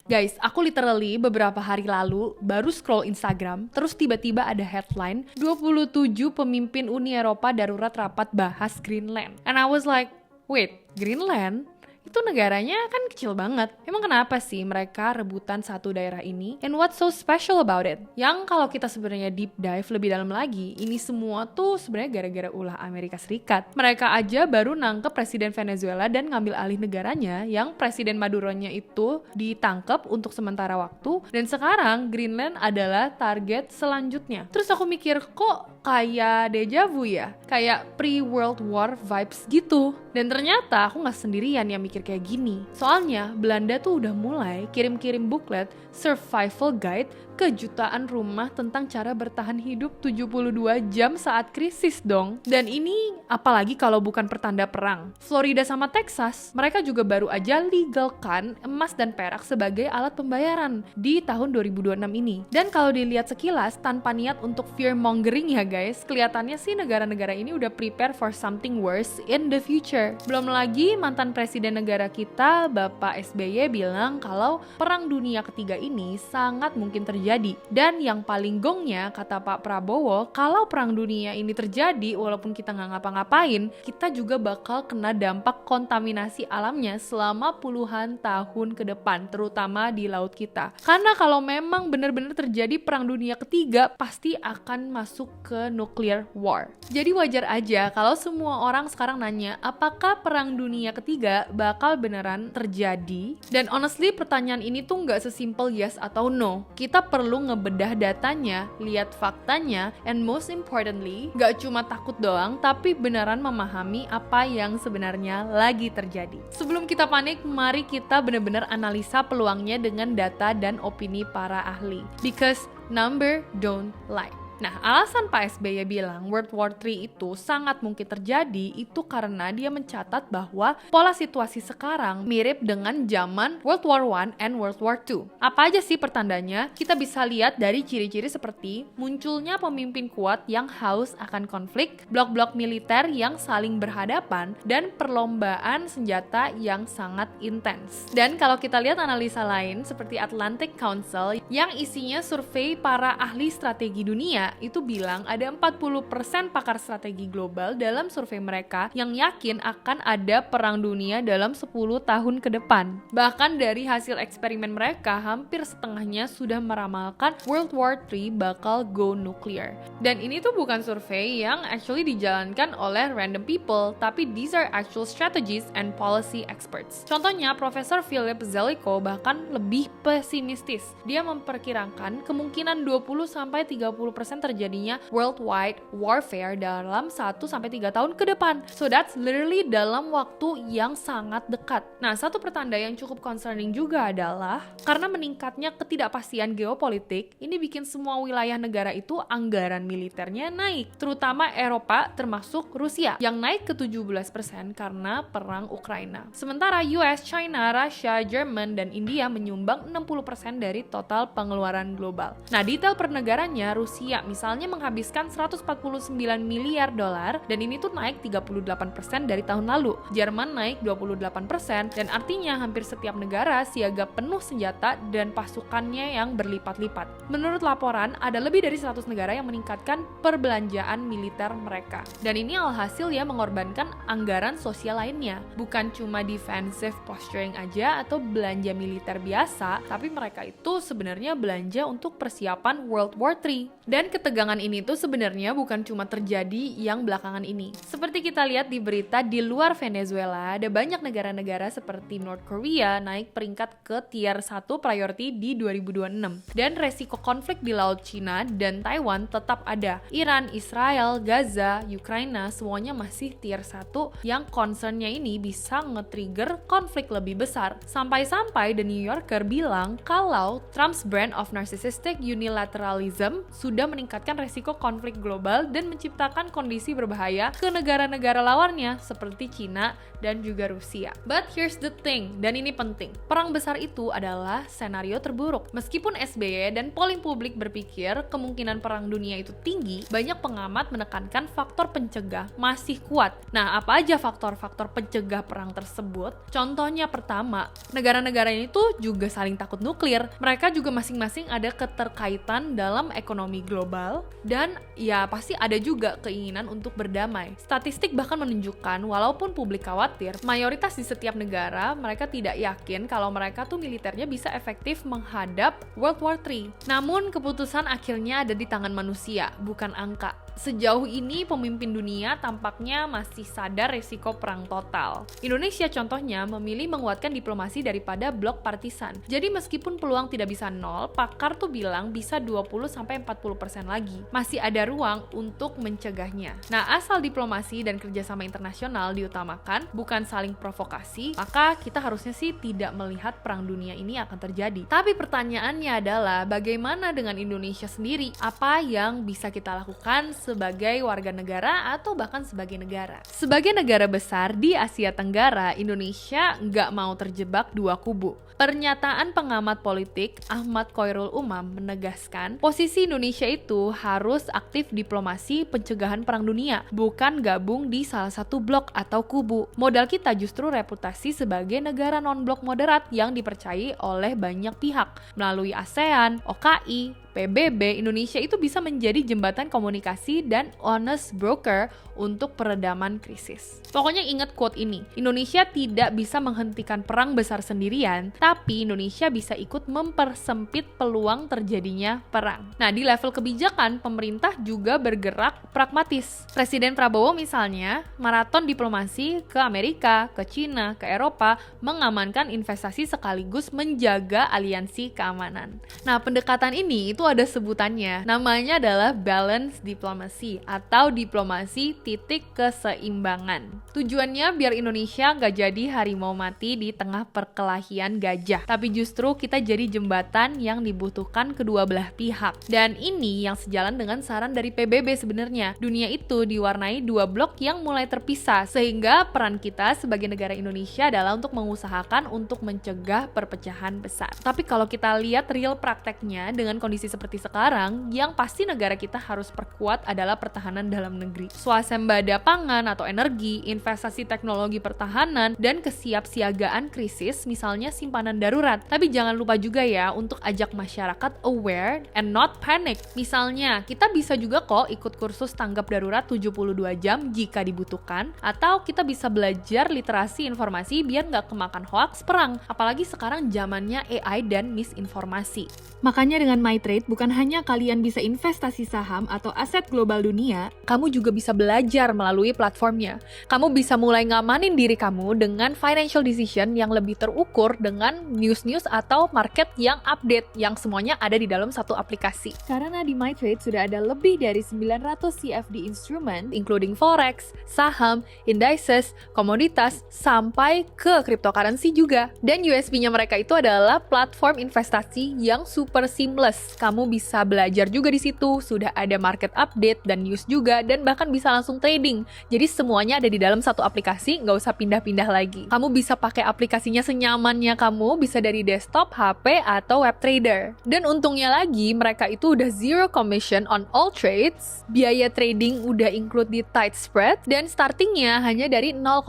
Guys, aku literally beberapa hari lalu baru scroll Instagram, terus tiba-tiba ada headline 27 pemimpin Uni Eropa darurat rapat bahas Greenland. And I was like, wait, Greenland? Itu negaranya kan kecil banget. Emang kenapa sih mereka rebutan satu daerah ini? And what's so special about it? Yang kalau kita sebenarnya deep dive lebih dalam lagi, ini semua tuh sebenarnya gara-gara ulah Amerika Serikat. Mereka aja baru nangkep Presiden Venezuela dan ngambil alih negaranya, yang Presiden Maduronya itu ditangkep untuk sementara waktu, dan sekarang Greenland adalah target selanjutnya. Terus aku mikir, kok kayak deja vu ya? Kayak pre-World War vibes gitu. Dan ternyata aku gak sendirian yang mikir kayak gini. Soalnya Belanda tuh udah mulai kirim-kirim buklet survival guide ke jutaan rumah tentang cara bertahan hidup 72 jam saat krisis dong. Dan ini apalagi kalau bukan pertanda perang. Florida sama Texas, mereka juga baru aja legalkan emas dan perak sebagai alat pembayaran di tahun 2026 ini. Dan kalau dilihat sekilas, tanpa niat untuk fear mongering ya guys, kelihatannya sih negara-negara ini udah prepare for something worse in the future. Belum lagi mantan presiden negara kita, Bapak SBY bilang kalau perang dunia ketiga ini sangat mungkin terjadi. Dan yang paling gongnya, kata Pak Prabowo, kalau perang dunia ini terjadi, walaupun kita nggak ngapa-ngapain, kita juga bakal kena dampak kontaminasi alamnya selama puluhan tahun ke depan, terutama di laut kita. Karena kalau memang benar-benar terjadi perang dunia ketiga, pasti akan masuk ke nuclear war. Jadi wajar aja kalau semua orang sekarang nanya, apakah perang dunia ketiga bakal beneran terjadi? Dan honestly, pertanyaan ini tuh nggak sesimpel yes atau no. Kita perlu ngebedah datanya, lihat faktanya, and most importantly, gak cuma takut doang, tapi beneran memahami apa yang sebenarnya lagi terjadi. Sebelum kita panik, mari kita bener-bener analisa peluangnya dengan data dan opini para ahli. Because number don't lie. Nah, alasan Pak SBY bilang World War III itu sangat mungkin terjadi itu karena dia mencatat bahwa pola situasi sekarang mirip dengan zaman World War I and World War II. Apa aja sih pertandanya? Kita bisa lihat dari ciri-ciri seperti munculnya pemimpin kuat yang haus akan konflik, blok-blok militer yang saling berhadapan, dan perlombaan senjata yang sangat intens. Dan kalau kita lihat analisa lain seperti Atlantic Council yang isinya survei para ahli strategi dunia, itu bilang ada 40% pakar strategi global dalam survei mereka yang yakin akan ada perang dunia dalam 10 tahun ke depan. Bahkan dari hasil eksperimen mereka, hampir setengahnya sudah meramalkan World War III bakal go nuclear. Dan ini tuh bukan survei yang actually dijalankan oleh random people, tapi these are actual strategies and policy experts. Contohnya, Profesor Philip Zelikow bahkan lebih pesimistis. Dia memperkirakan kemungkinan 20-30% terjadinya worldwide warfare dalam 1-3 tahun ke depan. So that's literally dalam waktu yang sangat dekat. Nah, satu pertanda yang cukup concerning juga adalah karena meningkatnya ketidakpastian geopolitik, ini bikin semua wilayah negara itu anggaran militernya naik, terutama Eropa termasuk Rusia yang naik ke 17% karena perang Ukraina. Sementara US, China, Russia, Jerman, dan India menyumbang 60% dari total pengeluaran global. Nah, detail per negaranya, Rusia misalnya menghabiskan 149 miliar dolar dan ini tuh naik 38% dari tahun lalu. Jerman naik 28% dan artinya hampir setiap negara siaga penuh senjata dan pasukannya yang berlipat-lipat. Menurut laporan, ada lebih dari 100 negara yang meningkatkan perbelanjaan militer mereka. Dan ini alhasil ya mengorbankan anggaran sosial lainnya. Bukan cuma defensive posturing aja atau belanja militer biasa, tapi mereka itu sebenarnya belanja untuk persiapan World War III. Dan ketegangan ini tuh sebenarnya bukan cuma terjadi yang belakangan ini. Seperti kita lihat di berita, di luar Venezuela, ada banyak negara-negara seperti North Korea naik peringkat ke tier 1 priority di 2026. Dan resiko konflik di Laut Cina dan Taiwan tetap ada. Iran, Israel, Gaza, Ukraina, semuanya masih tier 1 yang concernnya ini bisa nge-trigger konflik lebih besar. Sampai-sampai The New Yorker bilang kalau Trump's brand of narcissistic unilateralism sudah meningkatkan resiko konflik global dan menciptakan kondisi berbahaya ke negara-negara lawannya seperti Cina dan juga Rusia. But here's the thing, dan ini penting. Perang besar itu adalah senario terburuk. Meskipun SBY dan polling publik berpikir kemungkinan perang dunia itu tinggi, banyak pengamat menekankan faktor pencegah masih kuat. Nah, apa aja faktor-faktor pencegah perang tersebut? Contohnya pertama, negara-negara ini tuh juga saling takut nuklir. Mereka juga masing-masing ada keterkaitan dalam ekonomi global dan ya pasti ada juga keinginan untuk berdamai. Statistik bahkan menunjukkan walaupun publik khawatir, mayoritas di setiap negara mereka tidak yakin kalau mereka tuh militernya bisa efektif menghadap World War III. Namun keputusan akhirnya ada di tangan manusia, bukan angka. Sejauh ini pemimpin dunia tampaknya masih sadar resiko perang total. Indonesia contohnya memilih menguatkan diplomasi daripada blok partisan. Jadi meskipun peluang tidak bisa nol, pakar tuh bilang bisa 20-40% lagi. Masih ada ruang untuk mencegahnya. Nah, asal diplomasi dan kerjasama internasional diutamakan, bukan saling provokasi, maka kita harusnya sih tidak melihat perang dunia ini akan terjadi. Tapi pertanyaannya adalah bagaimana dengan Indonesia sendiri? Apa yang bisa kita lakukan sebagai warga negara atau bahkan sebagai negara? Sebagai negara besar di Asia Tenggara, Indonesia nggak mau terjebak dua kubu. Pernyataan pengamat politik Ahmad Khoirul Umam menegaskan posisi Indonesia itu harus aktif diplomasi pencegahan perang dunia, bukan gabung di salah satu blok atau kubu. Modal kita justru reputasi sebagai negara non-blok moderat yang dipercayai oleh banyak pihak. Melalui ASEAN, OKI, PBB, Indonesia itu bisa menjadi jembatan komunikasi dan honest broker untuk peredaman krisis. Pokoknya ingat quote ini, Indonesia tidak bisa menghentikan perang besar sendirian, tapi Indonesia bisa ikut mempersempit peluang terjadinya perang. Nah, di level kebijakan, pemerintah juga bergerak pragmatis. Presiden Prabowo misalnya, maraton diplomasi ke Amerika, ke Cina, ke Eropa, mengamankan investasi sekaligus menjaga aliansi keamanan. Nah, pendekatan ini itu ada sebutannya, namanya adalah balance diplomacy atau diplomasi titik keseimbangan. Tujuannya biar Indonesia nggak jadi harimau mati di tengah perkelahian gajah, tapi justru kita jadi jembatan yang dibutuhkan kedua belah pihak. Dan ini yang sejalan dengan saran dari PBB sebenarnya. Dunia itu diwarnai dua blok yang mulai terpisah, sehingga peran kita sebagai negara Indonesia adalah untuk mengusahakan untuk mencegah perpecahan besar. Tapi kalau kita lihat real prakteknya dengan kondisi seperti sekarang, yang pasti negara kita harus perkuat adalah pertahanan dalam negeri. Swasembada pangan atau energi, investasi teknologi pertahanan, dan kesiapsiagaan krisis, misalnya simpanan darurat. Tapi jangan lupa juga ya untuk ajak masyarakat aware and not panic. Misalnya, kita bisa juga kok ikut kursus tanggap darurat 72 jam jika dibutuhkan, atau kita bisa belajar literasi informasi biar nggak kemakan hoaks perang. Apalagi sekarang zamannya AI dan misinformasi. Makanya dengan MyTrade, bukan hanya kalian bisa investasi saham atau aset global dunia, kamu juga bisa belajar melalui platformnya. Kamu bisa mulai ngamanin diri kamu dengan financial decision yang lebih terukur dengan news-news atau market yang update, yang semuanya ada di dalam satu aplikasi. Karena di MyTrade sudah ada lebih dari 900 CFD instrument, including forex, saham, indices, komoditas, sampai ke cryptocurrency juga. Dan USP-nya mereka itu adalah platform investasi yang super seamless. Kamu bisa belajar juga di situ, sudah ada market update dan news juga, dan bahkan bisa langsung trading. Jadi semuanya ada di dalam satu aplikasi, nggak usah pindah-pindah lagi. Kamu bisa pakai aplikasinya senyamannya kamu, bisa dari desktop, HP, atau web trader. Dan untungnya lagi, mereka itu udah zero commission on all trades, biaya trading udah include di tight spread, dan startingnya hanya dari 0,4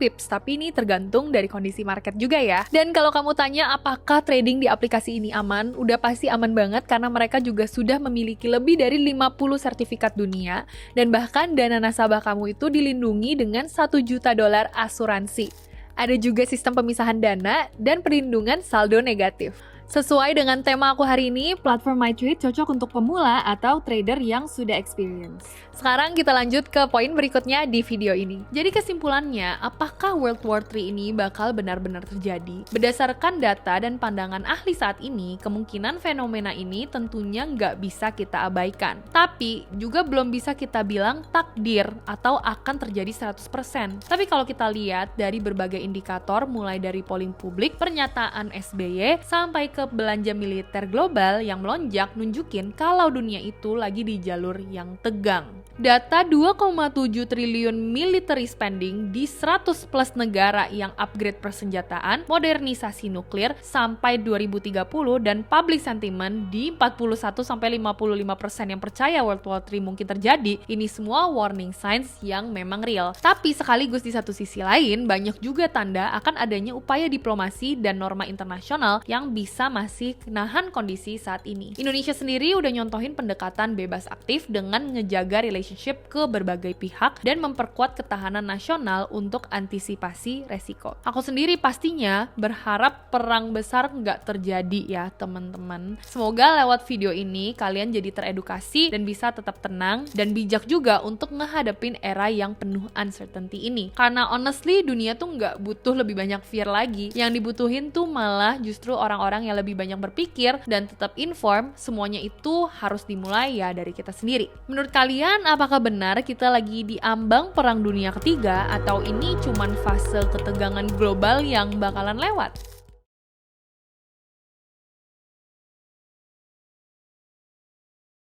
pips, tapi ini tergantung dari kondisi market juga ya. Dan kalau kamu tanya apakah trading di aplikasi ini aman, udah pasti aman banget karena mereka juga sudah memiliki lebih dari 50 sertifikat dunia, dan bahkan dana nasabah kamu itu dilindungi dengan $1 juta asuransi. Ada juga sistem pemisahan dana dan perlindungan saldo negatif. Sesuai dengan tema aku hari ini, platform MyTrade cocok untuk pemula atau trader yang sudah experience. Sekarang kita lanjut ke poin berikutnya di video ini. Jadi kesimpulannya, apakah World War III ini bakal benar-benar terjadi? Berdasarkan data dan pandangan ahli saat ini, kemungkinan fenomena ini tentunya nggak bisa kita abaikan. Tapi juga belum bisa kita bilang takdir atau akan terjadi 100%. Tapi kalau kita lihat dari berbagai indikator, mulai dari polling publik, pernyataan SBY, sampai ke ke belanja militer global yang melonjak nunjukin kalau dunia itu lagi di jalur yang tegang. Data 2,7 triliun military spending di 100 plus negara yang upgrade persenjataan, modernisasi nuklir sampai 2030 dan public sentiment di 41-55% yang percaya World War III mungkin terjadi. Ini semua warning signs yang memang real. Tapi sekaligus di satu sisi lain, banyak juga tanda akan adanya upaya diplomasi dan norma internasional yang bisa masih nahan kondisi saat ini. Indonesia sendiri udah nyontohin pendekatan bebas aktif dengan ngejaga relationship ke berbagai pihak dan memperkuat ketahanan nasional untuk antisipasi resiko. Aku sendiri pastinya berharap perang besar nggak terjadi ya teman-teman. Semoga lewat video ini kalian jadi teredukasi dan bisa tetap tenang dan bijak juga untuk ngehadapin era yang penuh uncertainty ini. Karena honestly dunia tuh nggak butuh lebih banyak fear lagi. Yang dibutuhin tuh malah justru orang-orang yang lebih banyak berpikir dan tetap inform. Semuanya itu harus dimulai ya dari kita sendiri. Menurut kalian apakah benar kita lagi di ambang perang dunia ketiga atau ini cuman fase ketegangan global yang bakalan lewat?